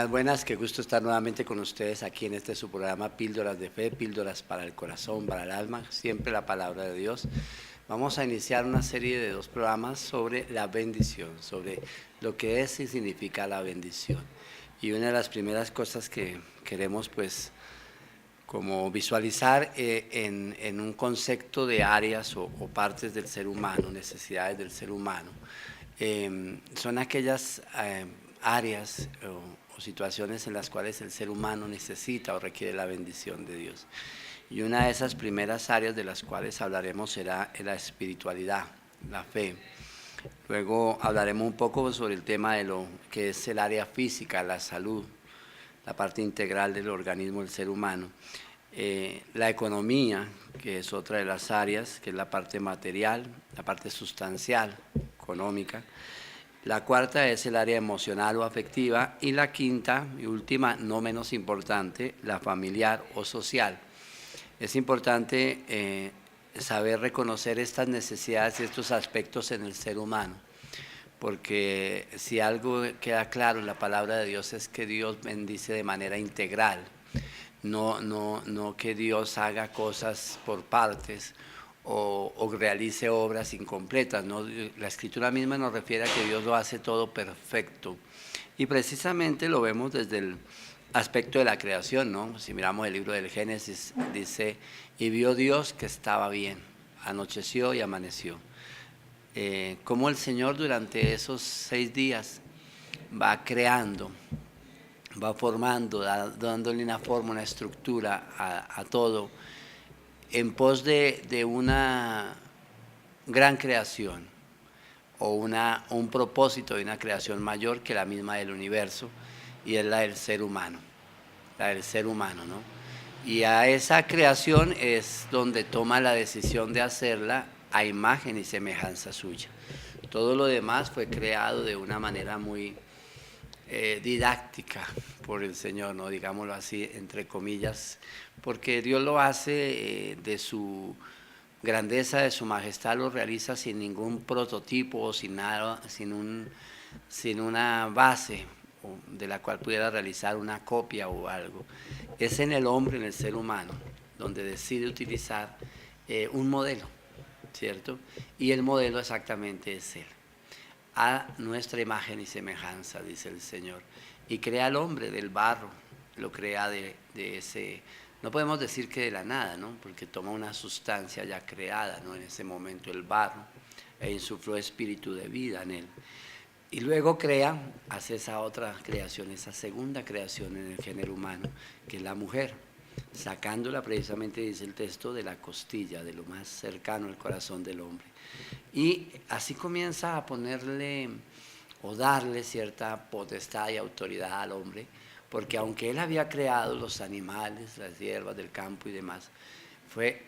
Buenas, buenas, qué gusto estar nuevamente con ustedes aquí en este su programa Píldoras de Fe, Píldoras para el Corazón, para el Alma, siempre la palabra de Dios. Vamos a iniciar una serie de 2 programas sobre la bendición, sobre lo que es y significa la bendición. Y una de las primeras cosas que queremos pues como visualizar en un concepto de áreas o partes del ser humano, necesidades del ser humano, son aquellas áreas o situaciones en las cuales el ser humano necesita o requiere la bendición de Dios. Y una de esas primeras áreas de las cuales hablaremos será la espiritualidad, la fe. Luego hablaremos un poco sobre el tema de lo que es el área física, la salud, la parte integral del organismo del ser humano. La economía, que es otra de las áreas, que es la parte material, la parte sustancial, económica. La cuarta es el área emocional o afectiva, y la quinta y última, no menos importante, la familiar o social. Es importante saber reconocer estas necesidades y estos aspectos en el ser humano, porque si algo queda claro en la palabra de Dios es que Dios bendice de manera integral, no que Dios haga cosas por partes o realice obras incompletas, ¿no? La Escritura misma nos refiere a que Dios lo hace todo perfecto, y precisamente lo vemos desde el aspecto de la creación, ¿no? Si miramos el libro del Génesis, dice, y vio Dios que estaba bien, anocheció y amaneció. Cómo el Señor durante esos 6 días va creando, va formando, dándole una forma, una estructura a todo, en pos de una gran creación o un propósito de una creación mayor que la misma del universo, y es la del ser humano, ¿no? Y a esa creación es donde toma la decisión de hacerla a imagen y semejanza suya. Todo lo demás fue creado de una manera muy didáctica por el Señor, ¿no? Digámoslo así, entre comillas, porque Dios lo hace de su grandeza, de su majestad, lo realiza sin ningún prototipo o sin nada, sin una base de la cual pudiera realizar una copia o algo. Es en el hombre, en el ser humano, donde decide utilizar un modelo, ¿cierto? Y el modelo exactamente es Él. A nuestra imagen y semejanza, dice el Señor. Y crea al hombre del barro, lo crea de ese, no podemos decir que de la nada, ¿no? Porque toma una sustancia ya creada, ¿no? En ese momento el barro, e insufló espíritu de vida en él. Y luego hace esa otra creación, esa segunda creación en el género humano, que es la mujer, sacándola precisamente, dice el texto, de la costilla, de lo más cercano al corazón del hombre. Y así comienza a ponerle o darle cierta potestad y autoridad al hombre, porque aunque él había creado los animales, las hierbas del campo y demás, fue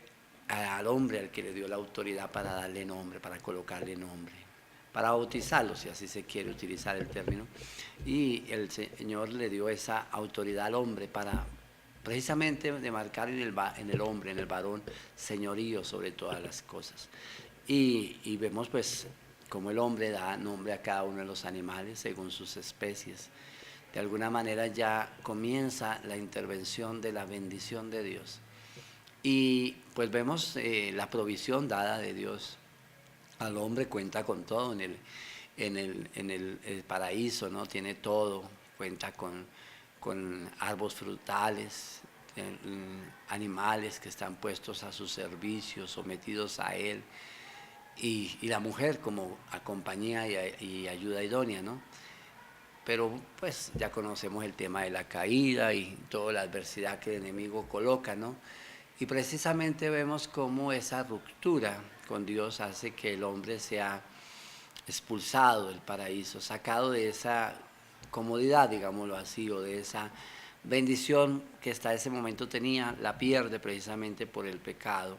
al hombre al que le dio la autoridad para darle nombre, para colocarle nombre, para bautizarlo, si así se quiere utilizar el término. Y el Señor le dio esa autoridad al hombre para precisamente demarcar en el hombre, en el varón, señorío sobre todas las cosas. Y vemos pues cómo el hombre da nombre a cada uno de los animales según sus especies. De alguna manera ya comienza la intervención de la bendición de Dios. Y pues vemos la provisión dada de Dios al hombre, cuenta con todo en el paraíso, ¿no? Tiene todo, cuenta con árboles frutales, animales que están puestos a su servicio, sometidos a él, y la mujer como compañía y ayuda idónea, ¿no? Pero pues ya conocemos el tema de la caída y toda la adversidad que el enemigo coloca, ¿no? Y precisamente vemos cómo esa ruptura con Dios hace que el hombre sea expulsado del paraíso, sacado de esa comodidad, digámoslo así, o de esa bendición que hasta ese momento tenía, la pierde precisamente por el pecado,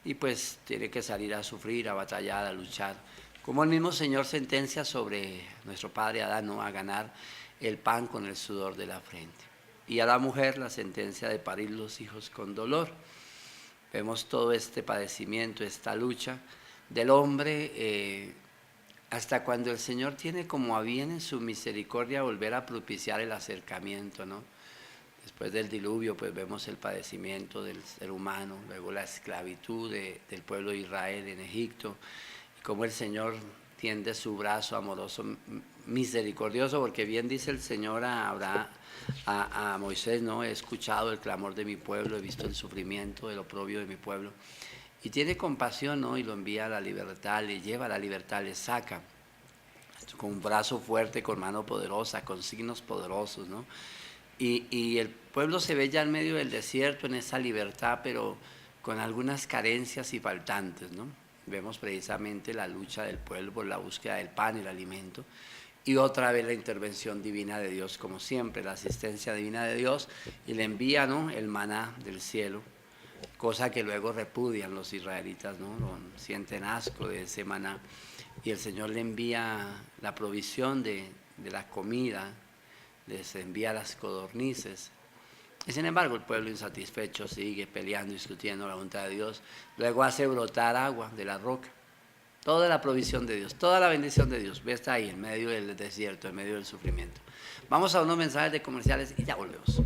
y pues tiene que salir a sufrir, a batallar, a luchar, como el mismo Señor sentencia sobre nuestro padre Adán, ¿no? A ganar el pan con el sudor de la frente, y a la mujer la sentencia de parir los hijos con dolor. Vemos todo este padecimiento, esta lucha del hombre hasta cuando el Señor tiene como a bien en su misericordia volver a propiciar el acercamiento, ¿no? Después del diluvio, pues vemos el padecimiento del ser humano, luego la esclavitud del pueblo de Israel en Egipto, y cómo el Señor tiende su brazo amoroso, misericordioso, porque bien dice el Señor a Moisés, ¿no? He escuchado el clamor de mi pueblo, he visto el sufrimiento, el oprobio de mi pueblo, y tiene compasión, ¿no? Y lo envía a la libertad, le lleva a la libertad, le saca con un brazo fuerte, con mano poderosa, con signos poderosos, ¿no? Y el pueblo se ve ya en medio del desierto, en esa libertad, pero con algunas carencias y faltantes, ¿no? Vemos precisamente la lucha del pueblo por la búsqueda del pan y el alimento, y otra vez la intervención divina de Dios, como siempre, la asistencia divina de Dios, y le envía, ¿no?, el maná del cielo, cosa que luego repudian los israelitas, ¿no? Sienten asco de ese maná, y el Señor le envía la provisión de la comida, les envía las codornices. Y sin embargo el pueblo insatisfecho sigue peleando, discutiendo la voluntad de Dios. Luego hace brotar agua de la roca. Toda la provisión de Dios, toda la bendición de Dios, está ahí en medio del desierto, en medio del sufrimiento. Vamos a unos mensajes de comerciales y ya volvemos.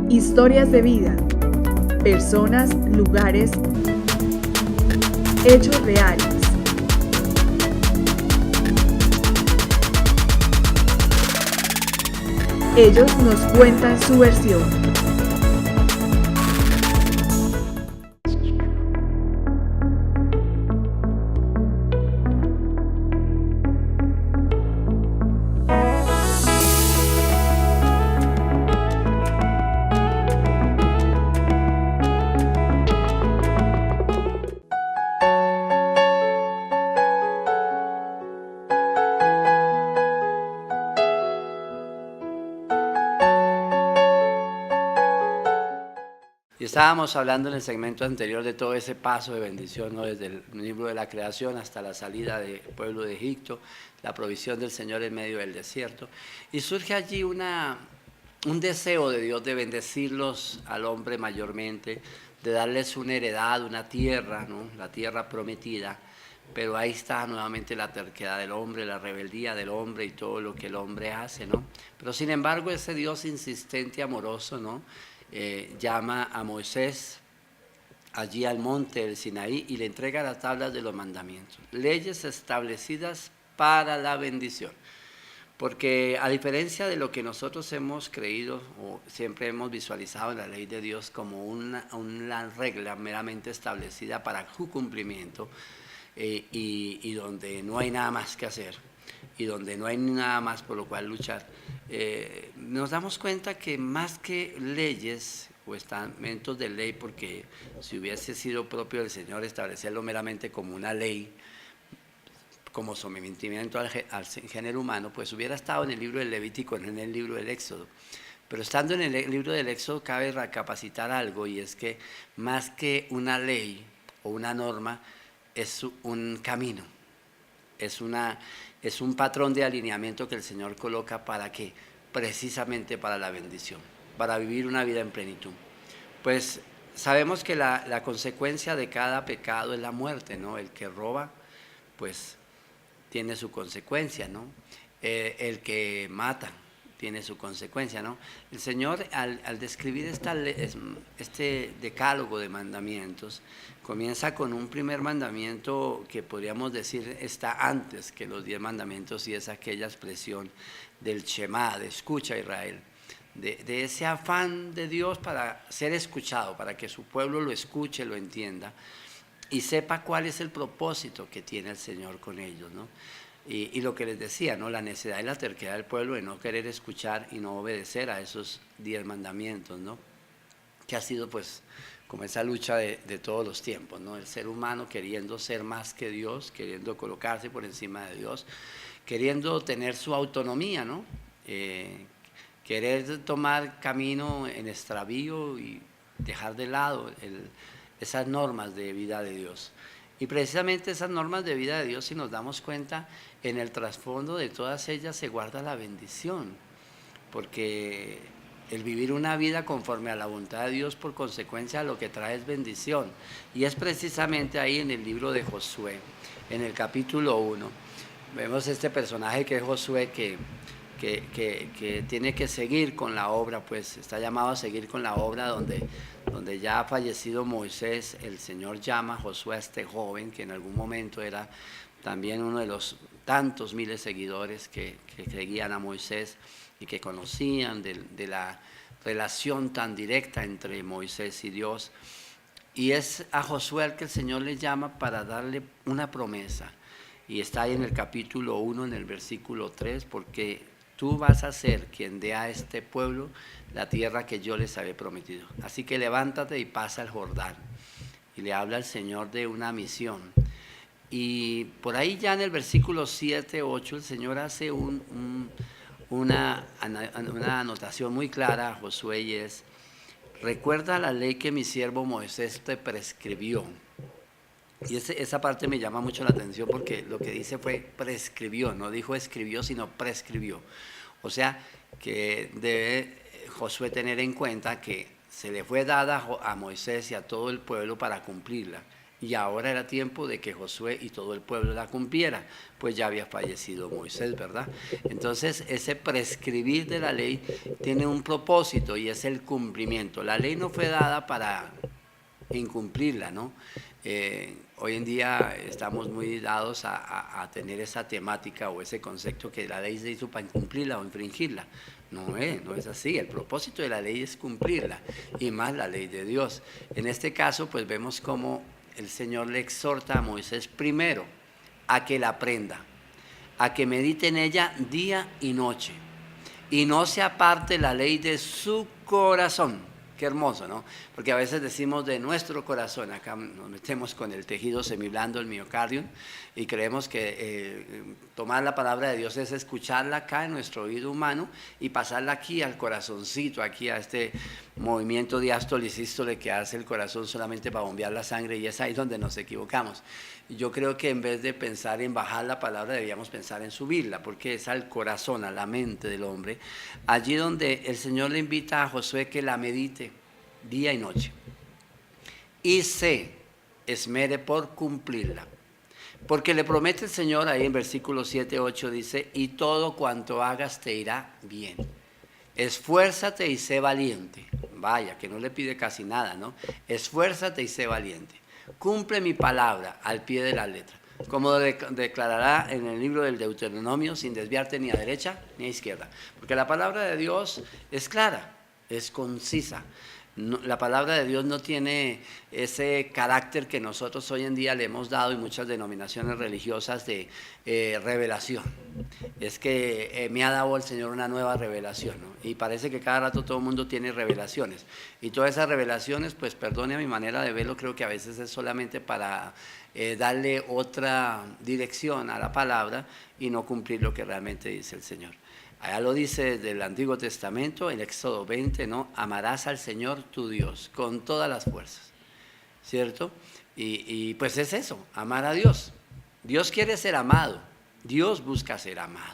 Historias de vida, personas, lugares, hechos reales. Ellos nos cuentan su versión. Y estábamos hablando en el segmento anterior de todo ese paso de bendición, ¿no? Desde el libro de la creación hasta la salida del pueblo de Egipto, la provisión del Señor en medio del desierto. Y surge allí un deseo de Dios de bendecirlos al hombre mayormente, de darles una heredad, una tierra, ¿no? La tierra prometida. Pero ahí está nuevamente la terquedad del hombre, la rebeldía del hombre y todo lo que el hombre hace, ¿no? Pero sin embargo ese Dios insistente y amoroso, ¿no? Llama a Moisés allí al monte del Sinaí y le entrega las tablas de los mandamientos, leyes establecidas para la bendición. Porque a diferencia de lo que nosotros hemos creído o siempre hemos visualizado en la ley de Dios como una regla meramente establecida para su cumplimiento, y donde no hay nada más que hacer y donde no hay nada más por lo cual luchar, nos damos cuenta que más que leyes o estamentos de ley, porque si hubiese sido propio del Señor establecerlo meramente como una ley, como sometimiento al género humano, pues hubiera estado en el libro del Levítico, no en el libro del Éxodo. Pero estando en el libro del Éxodo cabe recapacitar algo, y es que más que una ley o una norma, es un camino, es un patrón de alineamiento que el Señor coloca. ¿Para qué? Precisamente para la bendición, para vivir una vida en plenitud. Pues sabemos que la consecuencia de cada pecado es la muerte, ¿no? El que roba, pues tiene su consecuencia, ¿no? El que mata tiene su consecuencia, ¿no? El Señor, al describir este decálogo de mandamientos, comienza con un primer mandamiento que podríamos decir está antes que los 10 mandamientos, y es aquella expresión del Shema, de escucha Israel, de ese afán de Dios para ser escuchado, para que su pueblo lo escuche, lo entienda y sepa cuál es el propósito que tiene el Señor con ellos, ¿no? Y lo que les decía, ¿no? La necesidad y la terquedad del pueblo de no querer escuchar y no obedecer a esos 10 mandamientos, ¿no? Que ha sido pues como esa lucha de todos los tiempos, ¿no? El ser humano queriendo ser más que Dios, queriendo colocarse por encima de Dios, queriendo tener su autonomía, ¿no? Querer tomar camino en extravío y dejar de lado esas normas de vida de Dios. Y precisamente esas normas de vida de Dios, si nos damos cuenta, en el trasfondo de todas ellas se guarda la bendición, porque el vivir una vida conforme a la voluntad de Dios, por consecuencia, lo que trae es bendición. Y es precisamente ahí en el libro de Josué, en el capítulo 1, vemos este personaje que es Josué, que tiene que seguir con la obra, pues está llamado a seguir con la obra donde ya ha fallecido Moisés. El Señor llama a Josué, a este joven que en algún momento era también uno de los tantos miles de seguidores que seguían a Moisés y que conocían de la relación tan directa entre Moisés y Dios. Y es a Josué al que el Señor le llama para darle una promesa. Y está ahí en el capítulo 1, en el versículo 3, porque tú vas a ser quien dé a este pueblo la tierra que yo les había prometido. Así que levántate y pasa el Jordán. Y le habla el Señor de una misión. Y por ahí ya en el versículo 7, 8, el Señor hace una anotación muy clara a Josué, y es: recuerda la ley que mi siervo Moisés te prescribió. Y esa parte me llama mucho la atención, porque lo que dice fue prescribió, no dijo escribió, sino prescribió. O sea, que debe Josué tener en cuenta que se le fue dada a Moisés y a todo el pueblo para cumplirla. Y ahora era tiempo de que Josué y todo el pueblo la cumpliera, pues ya había fallecido Moisés, ¿verdad? Entonces, ese prescribir de la ley tiene un propósito, y es el cumplimiento. La ley no fue dada para incumplirla, ¿no? Hoy en día estamos muy dados a tener esa temática o ese concepto que la ley se hizo para incumplirla o infringirla. No es así. El propósito de la ley es cumplirla, y más la ley de Dios. En este caso, pues vemos cómo el Señor le exhorta a Moisés primero a que la aprenda, a que medite en ella día y noche, y no se aparte la ley de su corazón. Qué hermoso, ¿no? Porque a veces decimos de nuestro corazón, acá nos metemos con el tejido semiblando, el miocardio, y creemos que tomar la palabra de Dios es escucharla acá en nuestro oído humano y pasarla aquí al corazoncito, aquí a este movimiento diástole y sístole que hace el corazón solamente para bombear la sangre, y es ahí donde nos equivocamos. Yo creo que en vez de pensar en bajar la palabra, deberíamos pensar en subirla, porque es al corazón, a la mente del hombre, allí donde el Señor le invita a Josué que la medite día y noche, y se esmere por cumplirla, porque le promete el Señor ahí en versículos 7, 8, dice: y todo cuanto hagas te irá bien, esfuérzate y sé valiente. Vaya, que no le pide casi nada, ¿no? Esfuérzate y sé valiente, cumple mi palabra al pie de la letra, como declarará en el libro del Deuteronomio, sin desviarte ni a derecha ni a izquierda. Porque la palabra de Dios es clara, es concisa. No, la palabra de Dios no tiene ese carácter que nosotros hoy en día le hemos dado, y muchas denominaciones religiosas, de revelación. Es que me ha dado el Señor una nueva revelación, ¿no? Y parece que cada rato todo el mundo tiene revelaciones, y todas esas revelaciones, pues perdone a mi manera de verlo, creo que a veces es solamente para darle otra dirección a la palabra y no cumplir lo que realmente dice el Señor. Allá lo dice desde el Antiguo Testamento, el Éxodo 20, ¿no? Amarás al Señor tu Dios con todas las fuerzas, ¿cierto? Y pues es eso, amar a Dios. Dios quiere ser amado, Dios busca ser amado,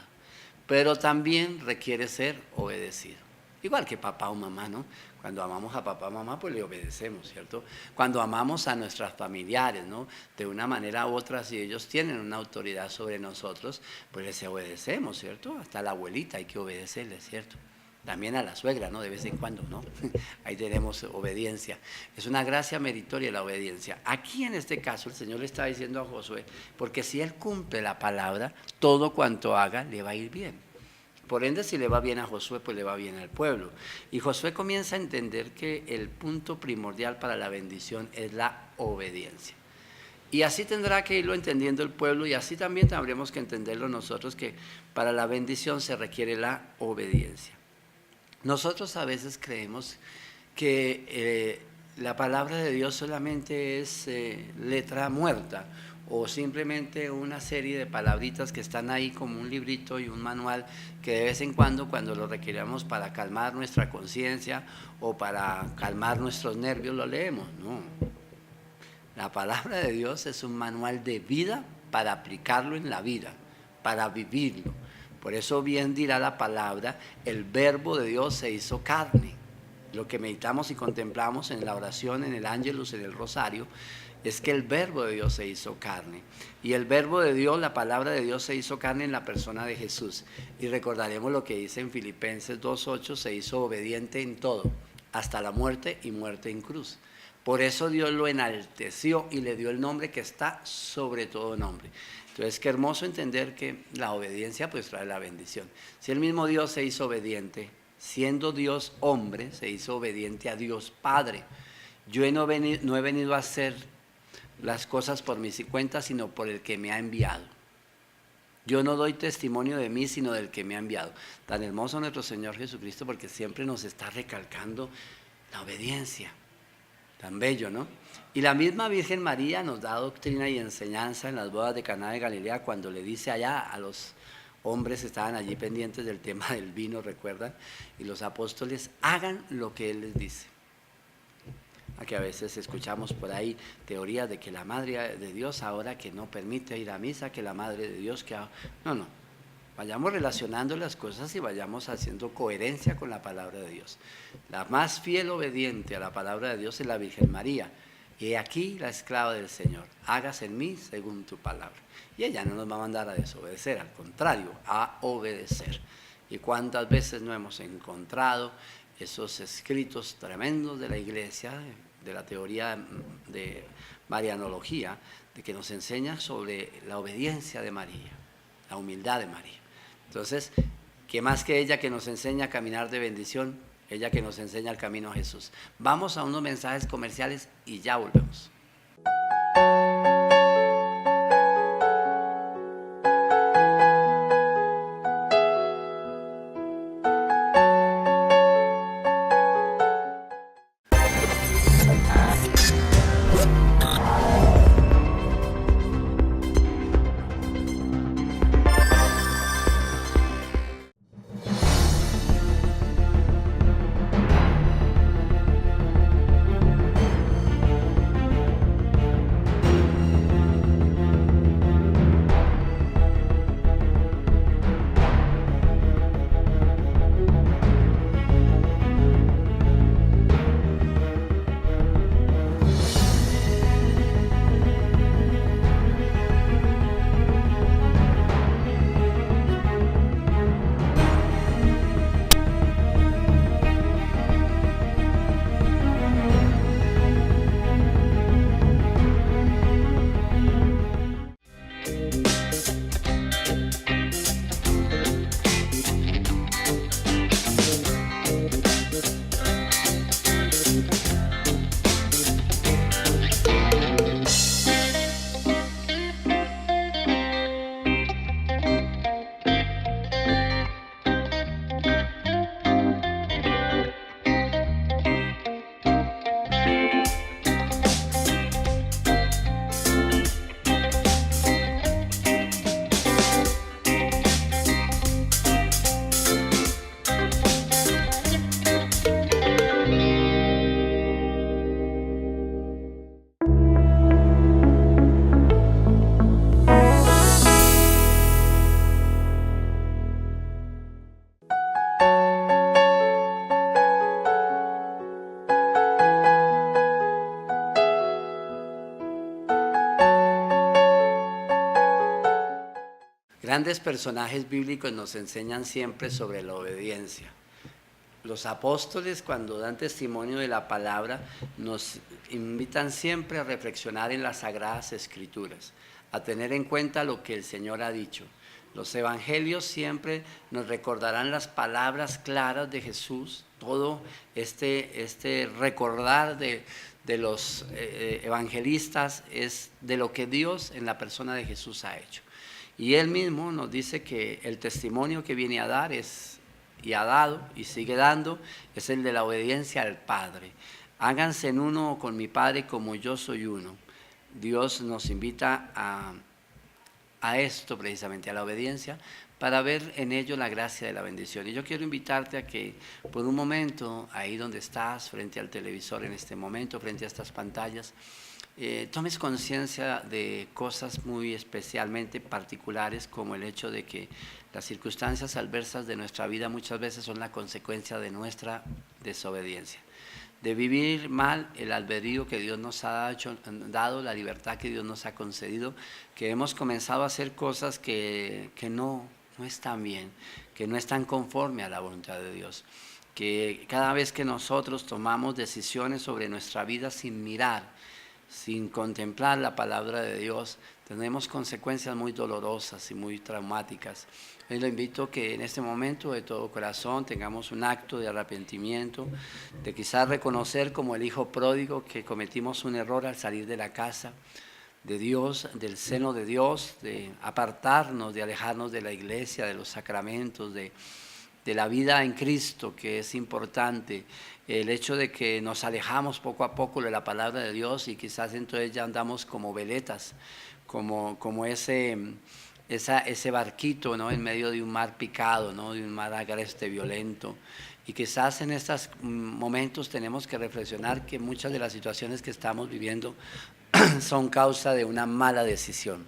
pero también requiere ser obedecido. Igual que papá o mamá, ¿no? Cuando amamos a papá, mamá, pues le obedecemos, ¿cierto? Cuando amamos a nuestros familiares, ¿no? De una manera u otra, si ellos tienen una autoridad sobre nosotros, pues les obedecemos, ¿cierto? Hasta a la abuelita hay que obedecerle, ¿cierto? También a la suegra, ¿no? De vez en cuando, ¿no? Ahí tenemos obediencia. Es una gracia meritoria la obediencia. Aquí en este caso el Señor le está diciendo a Josué, porque si él cumple la palabra, todo cuanto haga le va a ir bien. Por ende, si le va bien a Josué, pues le va bien al pueblo. Y Josué comienza a entender que el punto primordial para la bendición es la obediencia. Y así tendrá que irlo entendiendo el pueblo, y así también tendremos que entenderlo nosotros, que para la bendición se requiere la obediencia. Nosotros a veces creemos que la palabra de Dios solamente es letra muerta, o simplemente una serie de palabritas que están ahí como un librito y un manual que de vez en cuando lo requiramos para calmar nuestra conciencia o para calmar nuestros nervios lo leemos. No, la palabra de Dios es un manual de vida para aplicarlo en la vida, para vivirlo. Por eso bien dirá la palabra, el verbo de Dios se hizo carne. Lo que meditamos y contemplamos en la oración, en el ángelus, en el rosario, es que el verbo de Dios se hizo carne. Y el verbo de Dios, la palabra de Dios se hizo carne en la persona de Jesús. Y recordaremos lo que dice en Filipenses 2:8, se hizo obediente en todo, hasta la muerte y muerte en cruz. Por eso Dios lo enalteció y le dio el nombre que está sobre todo nombre. Entonces, qué hermoso entender que la obediencia pues trae la bendición. Si el mismo Dios se hizo obediente, siendo Dios hombre, se hizo obediente a Dios Padre. Yo no he venido a hacer las cosas por mi cuenta, sino por el que me ha enviado. Yo no doy testimonio de mí, sino del que me ha enviado. Tan hermoso nuestro Señor Jesucristo, porque siempre nos está recalcando la obediencia. Tan bello, ¿no? Y la misma Virgen María nos da doctrina y enseñanza en las bodas de Caná de Galilea, cuando le dice allá a los hombres que estaban allí pendientes del tema del vino, ¿recuerdan? Y los apóstoles, hagan lo que Él les dice. Aquí a veces escuchamos por ahí teorías de que la Madre de Dios ahora que no permite ir a misa, que la Madre de Dios que... No. Vayamos relacionando las cosas y vayamos haciendo coherencia con la palabra de Dios. La más fiel obediente a la palabra de Dios es la Virgen María. Y aquí la esclava del Señor, hágase en mí según tu palabra. Y ella no nos va a mandar a desobedecer, al contrario, a obedecer. Y cuántas veces no hemos encontrado esos escritos tremendos de la iglesia, de la teoría de marianología, de que nos enseña sobre la obediencia de María, la humildad de María. Entonces, ¿qué más que ella que nos enseña a caminar de bendición? Ella que nos enseña el camino a Jesús. Vamos a unos mensajes comerciales y ya volvemos. Grandes personajes bíblicos nos enseñan siempre sobre la obediencia. Los apóstoles, cuando dan testimonio de la palabra, nos invitan siempre a reflexionar en las Sagradas Escrituras, a tener en cuenta lo que el Señor ha dicho. Los evangelios siempre nos recordarán las palabras claras de Jesús, todo este recordar de los evangelistas es de lo que Dios en la persona de Jesús ha hecho. Y Él mismo nos dice que el testimonio que viene a dar y ha dado y sigue dando es el de la obediencia al Padre. Háganse en uno con mi Padre como yo soy uno. Dios nos invita a esto precisamente, a la obediencia, para ver en ello la gracia de la bendición. Y yo quiero invitarte a que por un momento, ahí donde estás, frente al televisor en este momento, frente a estas pantallas, tomes conciencia de cosas muy especialmente particulares, como el hecho de que las circunstancias adversas de nuestra vida muchas veces son la consecuencia de nuestra desobediencia, de vivir mal el albedrío que Dios nos ha dado, la libertad que Dios nos ha concedido, que hemos comenzado a hacer cosas que no están bien, que no están conforme a la voluntad de Dios, que cada vez que nosotros tomamos decisiones sobre nuestra vida sin mirar, sin contemplar la palabra de Dios, tenemos consecuencias muy dolorosas y muy traumáticas. Yo lo invito a que en este momento de todo corazón tengamos un acto de arrepentimiento, de quizás reconocer como el hijo pródigo que cometimos un error al salir de la casa de Dios, del seno de Dios, de apartarnos, de alejarnos de la iglesia, de los sacramentos, de la vida en Cristo, que es importante, el hecho de que nos alejamos poco a poco de la palabra de Dios y quizás entonces ya andamos como veletas, como ese barquito, ¿no?, en medio de un mar picado, ¿no?, de un mar agreste, violento. Y quizás en estos momentos tenemos que reflexionar que muchas de las situaciones que estamos viviendo son causa de una mala decisión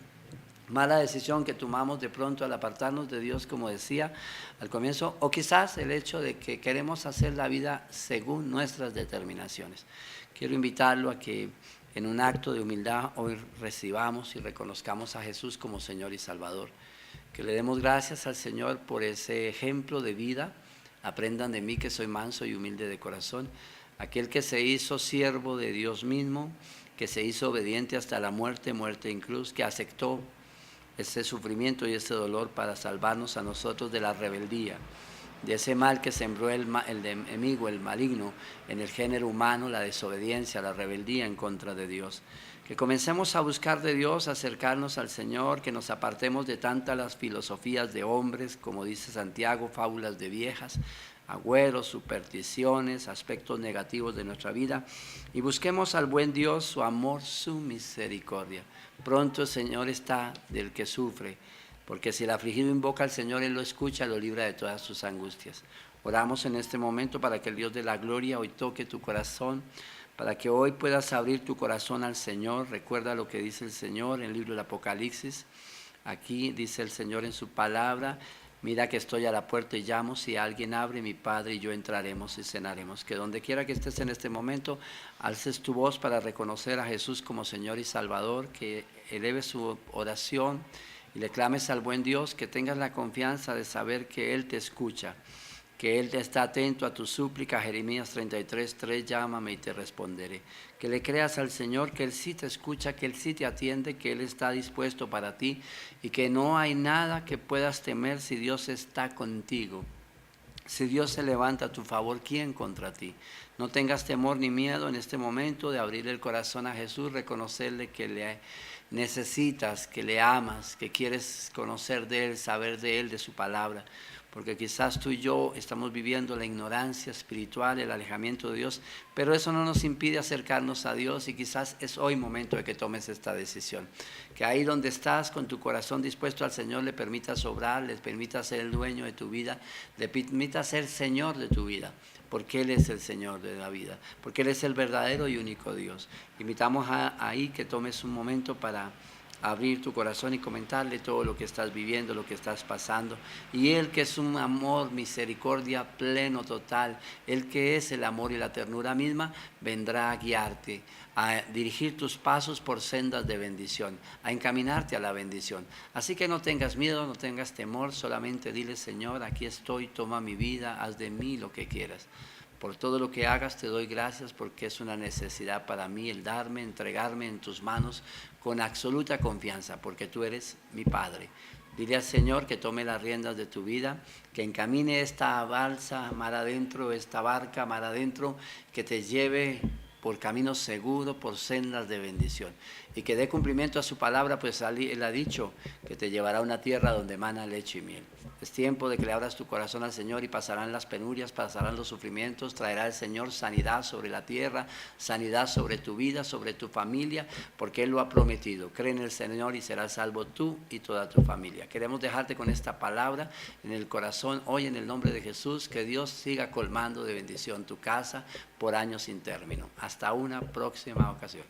que tomamos de pronto al apartarnos de Dios, como decía al comienzo, o quizás el hecho de que queremos hacer la vida según nuestras determinaciones. Quiero invitarlo a que en un acto de humildad hoy recibamos y reconozcamos a Jesús como Señor y Salvador, que le demos gracias al Señor por ese ejemplo de vida. Aprendan de mí que soy manso y humilde de corazón, aquel que se hizo siervo de Dios mismo, que se hizo obediente hasta la muerte en cruz, que aceptó ese sufrimiento y ese dolor para salvarnos a nosotros de la rebeldía, de ese mal que sembró el enemigo, el maligno, en el género humano, la desobediencia, la rebeldía en contra de Dios. Que comencemos a buscar de Dios, a acercarnos al Señor, que nos apartemos de tantas las filosofías de hombres, como dice Santiago, fábulas de viejas, agüeros, supersticiones, aspectos negativos de nuestra vida, y busquemos al buen Dios, su amor, su misericordia. Pronto el Señor está del que sufre, porque si el afligido invoca al Señor, Él lo escucha, lo libra de todas sus angustias. Oramos en este momento para que el Dios de la gloria hoy toque tu corazón, para que hoy puedas abrir tu corazón al Señor. Recuerda lo que dice el Señor en el libro del Apocalipsis. Aquí dice el Señor en su palabra: mira que estoy a la puerta y llamo, si alguien abre, mi Padre y yo entraremos y cenaremos. Que donde quiera que estés en este momento, alces tu voz para reconocer a Jesús como Señor y Salvador, que eleves su oración y le clames al buen Dios, que tengas la confianza de saber que Él te escucha, que Él está atento a tu súplica. Jeremías 33:3, llámame y te responderé. Que le creas al Señor, que Él sí te escucha, que Él sí te atiende, que Él está dispuesto para ti y que no hay nada que puedas temer si Dios está contigo. Si Dios se levanta a tu favor, ¿quién contra ti? No tengas temor ni miedo en este momento de abrir el corazón a Jesús, reconocerle que le necesitas, que le amas, que quieres conocer de Él, saber de Él, de su palabra. Porque quizás tú y yo estamos viviendo la ignorancia espiritual, el alejamiento de Dios, pero eso no nos impide acercarnos a Dios, y quizás es hoy momento de que tomes esta decisión. Que ahí donde estás, con tu corazón dispuesto al Señor, le permitas obrar, le permitas ser el dueño de tu vida, le permitas ser Señor de tu vida, porque Él es el Señor de la vida, porque Él es el verdadero y único Dios. Invitamos ahí que tomes un momento para abrir tu corazón y comentarle todo lo que estás viviendo, lo que estás pasando. Y Él, que es un amor, misericordia pleno, total, Él que es el amor y la ternura misma, vendrá a guiarte, a dirigir tus pasos por sendas de bendición, a encaminarte a la bendición. Así que no tengas miedo, no tengas temor, solamente dile: Señor, aquí estoy, toma mi vida, haz de mí lo que quieras. Por todo lo que hagas te doy gracias, porque es una necesidad para mí el darme, entregarme en tus manos con absoluta confianza, porque tú eres mi Padre. Dile al Señor que tome las riendas de tu vida, que encamine esta balsa mar adentro, esta barca mar adentro, que te lleve por caminos seguros, por sendas de bendición, y que dé cumplimiento a su palabra, pues Él ha dicho que te llevará a una tierra donde mana leche y miel. Es tiempo de que le abras tu corazón al Señor, y pasarán las penurias, pasarán los sufrimientos, traerá el Señor sanidad sobre la tierra, sanidad sobre tu vida, sobre tu familia, porque Él lo ha prometido. Cree en el Señor y serás salvo tú y toda tu familia. Queremos dejarte con esta palabra en el corazón hoy, en el nombre de Jesús. Que Dios siga colmando de bendición tu casa por años sin término. Hasta una próxima ocasión.